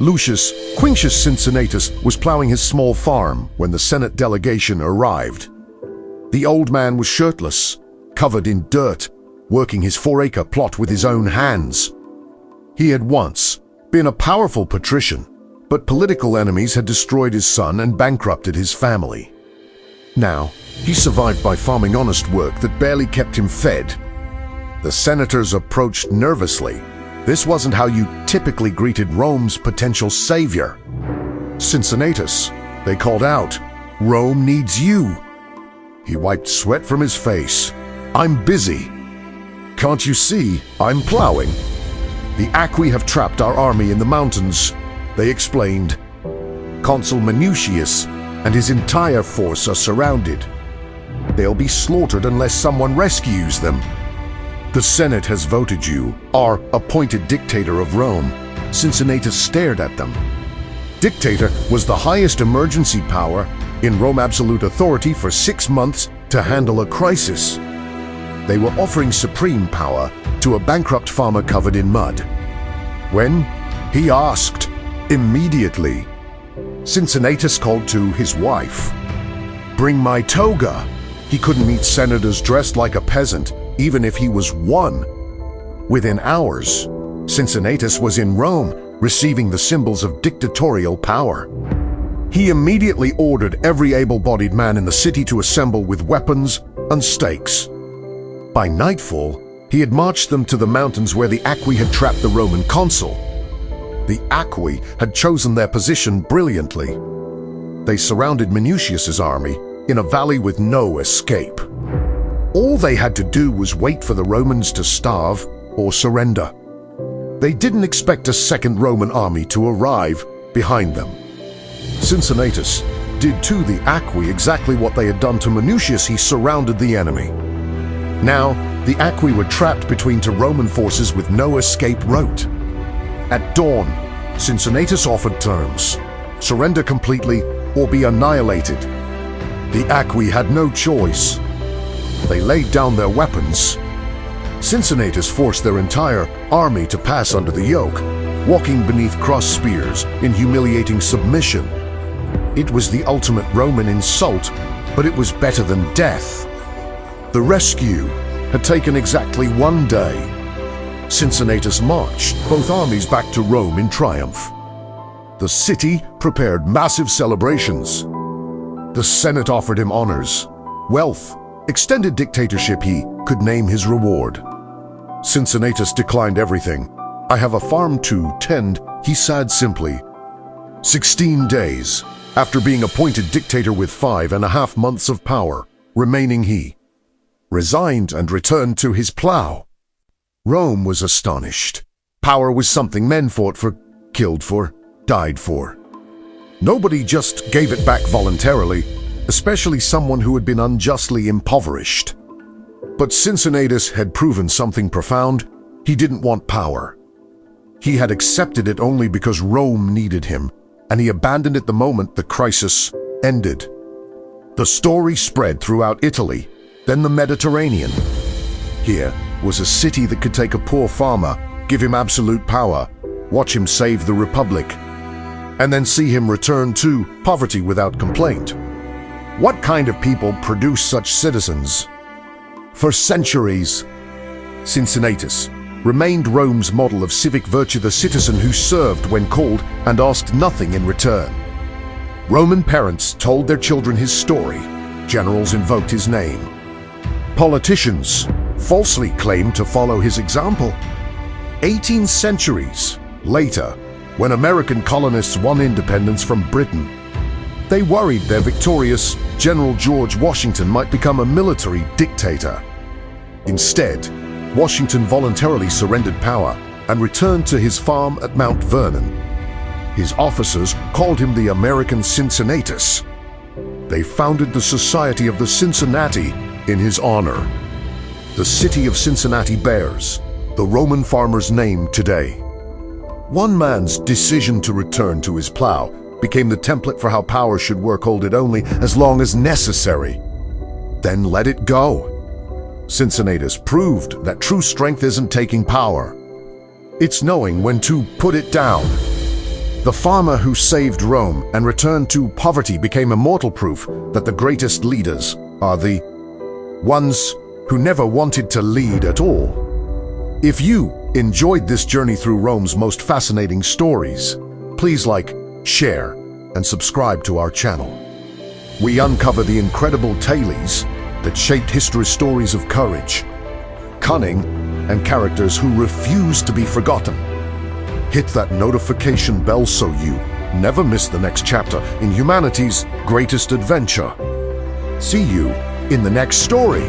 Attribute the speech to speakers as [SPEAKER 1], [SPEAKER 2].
[SPEAKER 1] Lucius Quinctius Cincinnatus was plowing his small farm when the Senate delegation arrived. The old man was shirtless, covered in dirt, working his 4-acre plot with his own hands. He had once been a powerful patrician, but political enemies had destroyed his son and bankrupted his family. Now, he survived by farming honest work that barely kept him fed. The senators approached nervously. This wasn't how you typically greeted Rome's potential savior. Cincinnatus, they called out, "Rome needs you." He wiped sweat from his face. "I'm busy. Can't you see I'm plowing? The Aqui have trapped our army in the mountains," they explained. Consul Minucius and his entire force are surrounded. They'll be slaughtered unless someone rescues them. "The Senate has voted you our appointed dictator of Rome." Cincinnatus stared at them. Dictator was the highest emergency power in Rome, absolute authority for 6 months to handle a crisis. They were offering supreme power to a bankrupt farmer covered in mud. When he asked, immediately, Cincinnatus called to his wife, "Bring my toga." He couldn't meet senators dressed like a peasant, even if he was one. Within hours, Cincinnatus was in Rome, receiving the symbols of dictatorial power. He immediately ordered every able-bodied man in the city to assemble with weapons and stakes. By nightfall, he had marched them to the mountains where the Aqui had trapped the Roman consul. The Aqui had chosen their position brilliantly. They surrounded Minucius's army in a valley with no escape. All they had to do was wait for the Romans to starve or surrender. They didn't expect a second Roman army to arrive behind them. Cincinnatus did to the Aqui exactly what they had done to Minucius. He surrounded the enemy. Now, the Aqui were trapped between two Roman forces with no escape route. At dawn, Cincinnatus offered terms: surrender completely or be annihilated. The Aqui had no choice. They laid down their weapons. Cincinnatus forced their entire army to pass under the yoke, walking beneath crossed spears in humiliating submission. It was the ultimate Roman insult, but it was better than death. The rescue had taken exactly 1 day. Cincinnatus marched both armies back to Rome in triumph. The city prepared massive celebrations. The Senate offered him honors, wealth, extended dictatorship. He could name his reward. Cincinnatus declined everything. "I have a farm to tend," he said simply. 16 days after being appointed dictator with 5.5 months of power remaining, he resigned and returned to his plow. Rome was astonished. Power was something men fought for, killed for, died for. Nobody just gave it back voluntarily, especially someone who had been unjustly impoverished. But Cincinnatus had proven something profound. He didn't want power. He had accepted it only because Rome needed him, and he abandoned it the moment the crisis ended. The story spread throughout Italy, then the Mediterranean. Here was a city that could take a poor farmer, give him absolute power, watch him save the Republic, and then see him return to poverty without complaint. What kind of people produce such citizens? For centuries, Cincinnatus remained Rome's model of civic virtue, the citizen who served when called and asked nothing in return. Roman parents told their children his story. Generals invoked his name. Politicians falsely claimed to follow his example. 18 centuries later, when American colonists won independence from Britain, they worried their victorious General George Washington might become a military dictator. Instead, Washington voluntarily surrendered power and returned to his farm at Mount Vernon. His officers called him the American Cincinnatus. They founded the Society of the Cincinnati in his honor. The city of Cincinnati bears the Roman farmer's name today. One man's decision to return to his plow became the template for how power should work. Hold it only as long as necessary, then let it go. Cincinnatus proved that true strength isn't taking power. It's knowing when to put it down. The farmer who saved Rome and returned to poverty became immortal proof that the greatest leaders are the ones who never wanted to lead at all. If you enjoyed this journey through Rome's most fascinating stories, please like, share, and subscribe to our channel. We uncover the incredible tales that shaped history's stories of courage, cunning, and characters who refuse to be forgotten. Hit that notification bell so you never miss the next chapter in humanity's greatest adventure. See you in the next story.